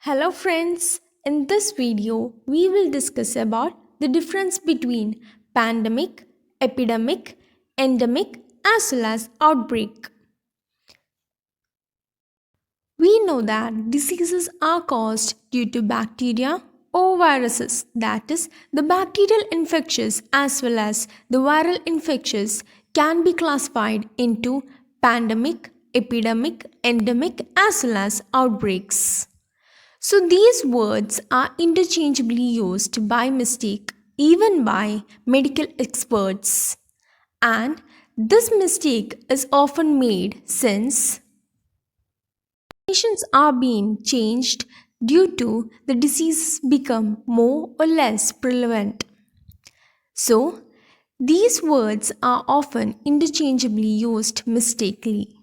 Hello friends, in this video we will discuss about the difference between pandemic, epidemic, endemic as well as outbreak. We know that diseases are caused due to bacteria or viruses, that is, the bacterial infections as well as the viral infections can be classified into pandemic, epidemic, endemic as well as outbreaks. So these words are interchangeably used by mistake, even by medical experts. And this mistake is often made since definitions are being changed due to the diseases become more or less prevalent. So these words are often interchangeably used mistakenly.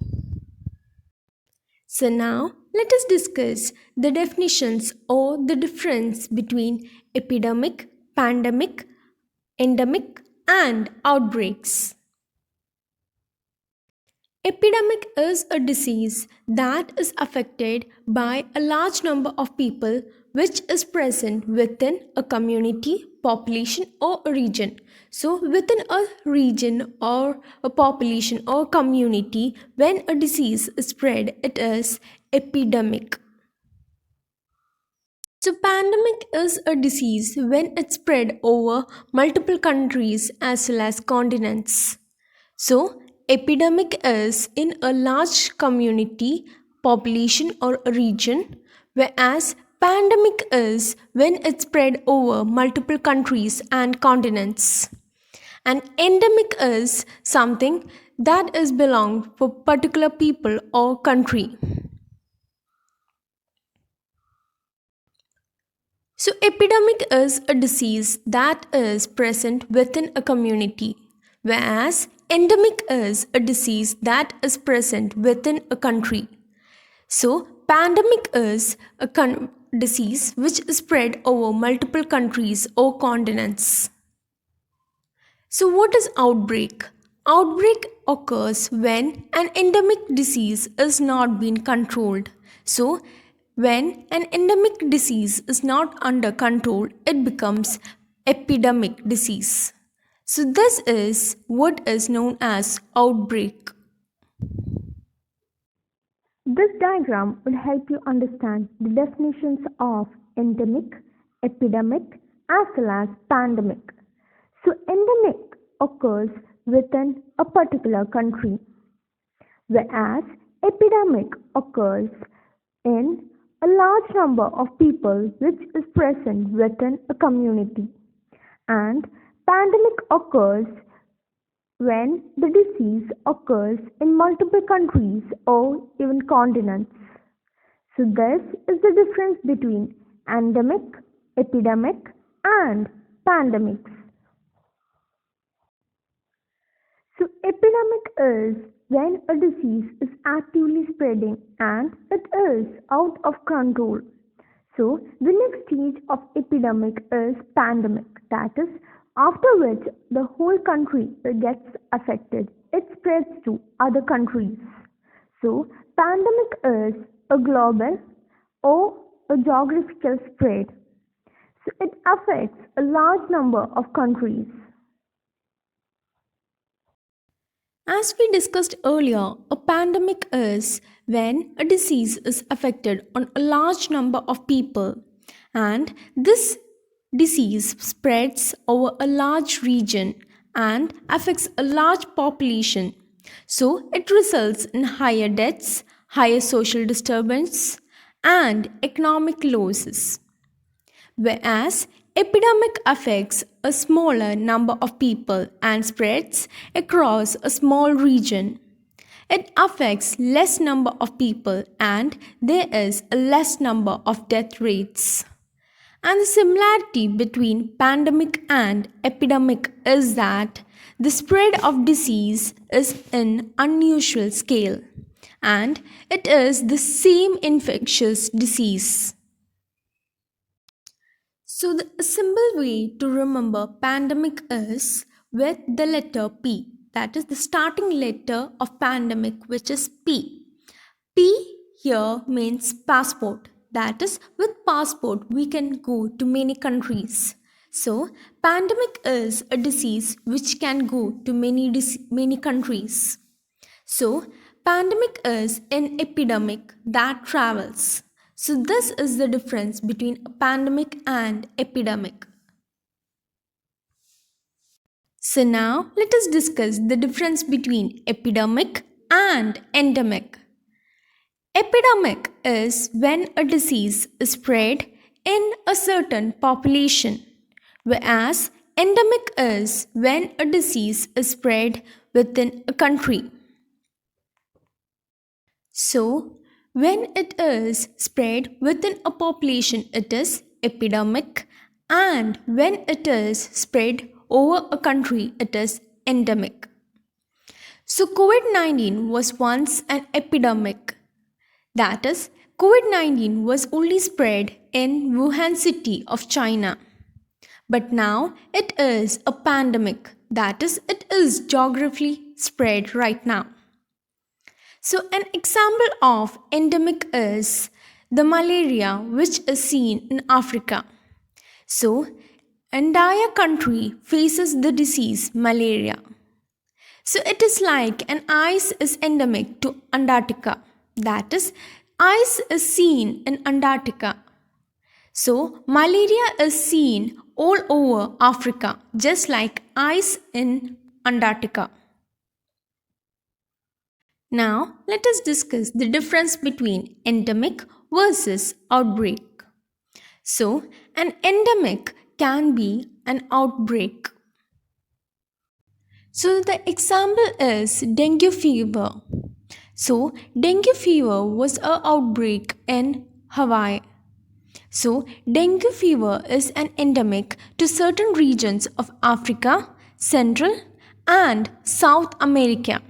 So now let us discuss the definitions or the difference between epidemic, pandemic, endemic and outbreaks. Epidemic is a disease that is affected by a large number of people which is present within a community, population or a region. So within a region or a population or community, when a disease is spread, it is epidemic. So pandemic is a disease when it spread over multiple countries as well as continents. So, epidemic is in a large community, population, or a region, whereas pandemic is when it spread over multiple countries and continents. And endemic is something that is belonged for particular people or country. So, epidemic is a disease that is present within a community, whereas endemic is a disease that is present within a country. So, pandemic is a disease which is spread over multiple countries or continents. So, what is outbreak? Outbreak occurs when an endemic disease is not being controlled. So, when an endemic disease is not under control, it becomes epidemic disease. So, this is what is known as outbreak. This diagram will help you understand the definitions of endemic, epidemic, as well as pandemic. So, endemic occurs within a particular country, whereas epidemic occurs in a large number of people which is present within a community, and pandemic occurs when the disease occurs in multiple countries or even continents. So, this is the difference between endemic, epidemic, and pandemics. So, epidemic is when a disease is actively spreading and it is out of control. So, the next stage of epidemic is pandemic, that is, after which the whole country gets affected. It spreads to other countries. So, pandemic is a global or a geographical spread. So, it affects a large number of countries. As we discussed earlier, a pandemic is when a disease is affected on a large number of people, and this disease spreads over a large region and affects a large population. So it results in higher deaths, higher social disturbance, and economic losses. Whereas epidemic affects a smaller number of people and spreads across a small region. It affects less number of people and there is a less number of death rates. And the similarity between pandemic and epidemic is that the spread of disease is in unusual scale and it is the same infectious disease. So, the simple way to remember pandemic is with the letter P, that is the starting letter of pandemic, which is P. P here means passport, That is, with passport, we can go to many countries. So, pandemic is a disease which can go to many countries. So, pandemic is an epidemic that travels. So, this is the difference between a pandemic and epidemic. So, now let us discuss the difference between epidemic and endemic. Epidemic is when a disease is spread in a certain population, whereas endemic is when a disease is spread within a country. So, when it is spread within a population, it is epidemic, and when it is spread over a country, it is endemic. So, COVID 19 was once an epidemic. That is, COVID 19 was only spread in Wuhan city of China. But now it is a pandemic. That is, it is geographically spread right now. So, an example of endemic is the malaria, which is seen in Africa. So, entire country faces the disease malaria. So, it is like an ice is endemic to Antarctica. That is, ice is seen in Antarctica. So, malaria is seen all over Africa, just like ice in Antarctica. Now, let us discuss the difference between endemic versus outbreak. So, an endemic can be an outbreak. So, the example is dengue fever. So, dengue fever was an outbreak in Hawaii. So, dengue fever is an endemic to certain regions of Africa, Central, and South America.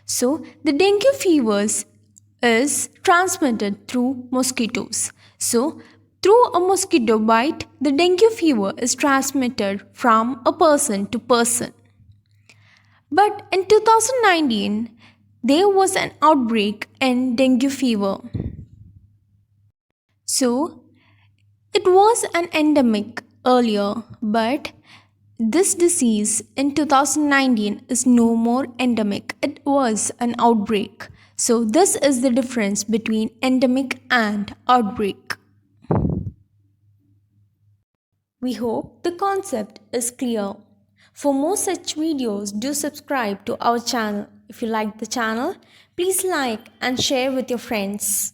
So, the dengue fevers is transmitted through mosquitoes. So, through a mosquito bite, the dengue fever is transmitted from a person to person. But in 2019, there was an outbreak in dengue fever. So, it was an endemic earlier, but this disease in 2019 is no more endemic. It was an outbreak. So, this is the difference between endemic and outbreak. We hope the concept is clear. For more such videos, do subscribe to our channel. If you like the channel, please like and share with your friends.